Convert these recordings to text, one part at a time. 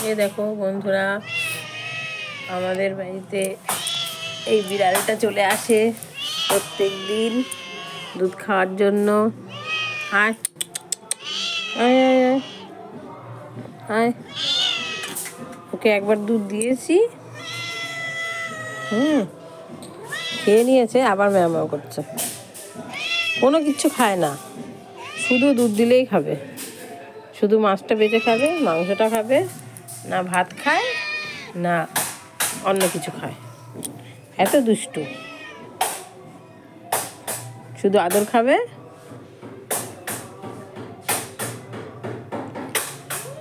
এই দেখো বন্ধুরা, আমাদের বাড়িতে এই বিড়ালটা চলে আসে প্রত্যেক দিন দুধ খাওয়ার জন্য। আয় আয় আয় আয়, ওকে একবার দুধ দিয়েছি, খেয়ে নিয়েছে, আবার ম্যাও করছে। কোনো কিচ্ছু খায় না, শুধু দুধ দিলেই খাবে। শুধু মাছটা বেঁচে খাবে, মাংসটা খাবে না, ভাত খায় না অন্য কিছু খায়। এত দুষ্টু, শুধু আদর খাবে,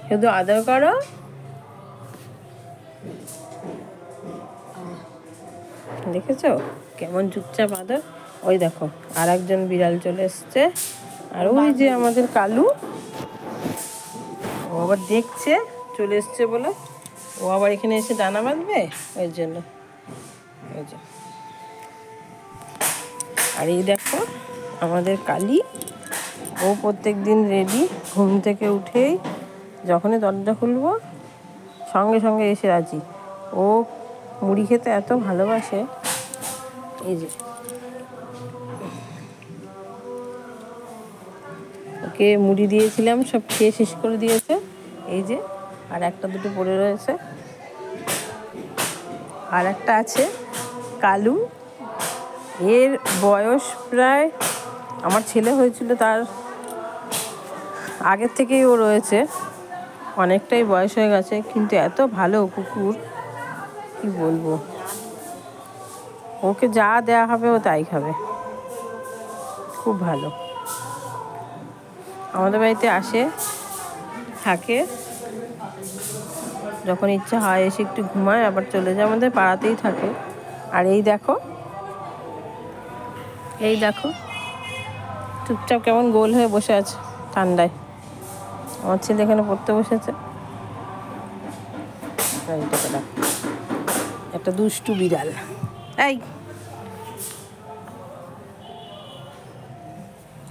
শুধু আদর করো। দেখেছো কেমন চুপচাপ আদর। ওই দেখো আর একজন বিড়াল চলে এসছে, আর ওই যে আমাদের কালু, ও আবার দেখছে চলে এসছে বলে, ও আবার এখানে এসে দানা বাঁধবে ওই জন্য। ওই যে, আর এই দেখো আমাদের কালি, ও প্রত্যেক দিন রেডি, ঘুম থেকে উঠেই যখনই দরজা খুলবো সঙ্গে সঙ্গে এসে রাজি। ও মুড়ি খেতে এত ভালোবাসে, এই যে ওকে মুড়ি দিয়েছিলাম, সব খেয়ে শেষ করে দিয়েছে। এই যে আর একটা দুটো পড়ে রয়েছে, আর একটা আছে কালু। এর বয়স প্রায়, আমার ছেলে হয়েছিল তার আগের থেকেই ও রয়েছে, অনেকটাই বয়স হয়ে গেছে, কিন্তু এত ভালো কুকুর কি বলবো। ওকে যা দেয়া হবে ও তাই খাবে, খুব ভালো। আমাদের বাড়িতে আসে, থাকে, যখন ইচ্ছা হয় এসে একটু ঘুমায়, আবার চলে যায়, আমাদের পাড়াতেই থাকে। আর এই দেখো, এই দেখো চুপচাপ কেমন গোল হয়ে বসে আছে ঠান্ডায়। আমার ছেলে এখানে পড়তে বসেছে। একটা দুষ্টু বিড়াল। এই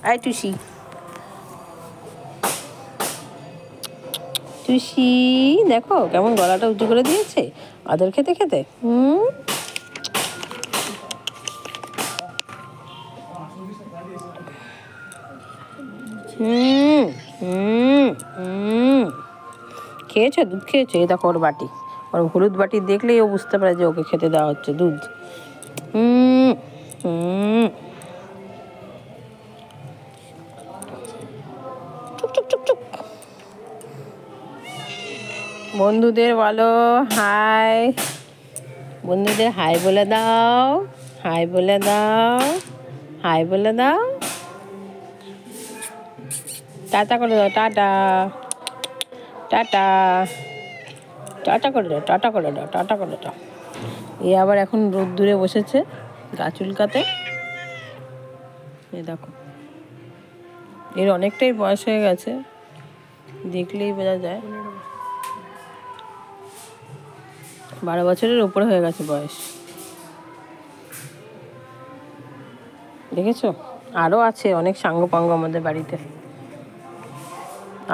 আই টুসি, টুসি দেখো কেমন গলাটা উঁচু করে দিয়েছে আদর খেতে খেতে। খেয়েছো দুধ খেয়েছো? এই দেখো ওর বাটি, ওর হলুদ বাটি দেখলেই ও বুঝতে পারে যে ওকে খেতে দেওয়া হচ্ছে দুধ। চুপ চুপ চুপ চুপ। বন্ধুদের বলো হাই, বন্ধুদের হাই বলে দাও, হাই বলে দাও, হাই বলে দাও, টাটা করে দাও, টাটা টাটা টাটা করে দাও, টাটা করে দাও, টাটা করে দাও। এ আবার এখন রোদ্দুরে বসেছে গা চুলকাতে। এই দেখো এর অনেকটাই বয়স হয়ে গেছে, দেখলেই বোঝা যায় 12 বছরের উপরে হয়ে গেছে বয়স। দেখেছো আরও আছে অনেক সাঙ্গপাঙ্গ আমাদের বাড়িতে,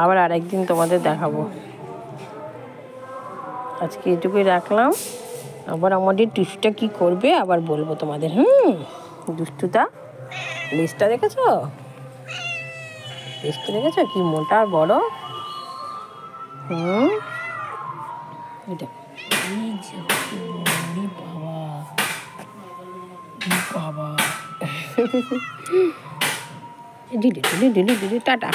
আবার আরেকদিন তোমাদের দেখাবো। আজকে এটুকুই রাখলাম, আবার আমাদের টুসিটা কি করবে আবার বলবো তোমাদের। দুষ্টুটা, লেজটা দেখেছো, লেজটা দেখেছো কি মোটা বড়। এটা বাবা, ঢিলে ঢিলে ঢিলে ঢিলে, টাটা।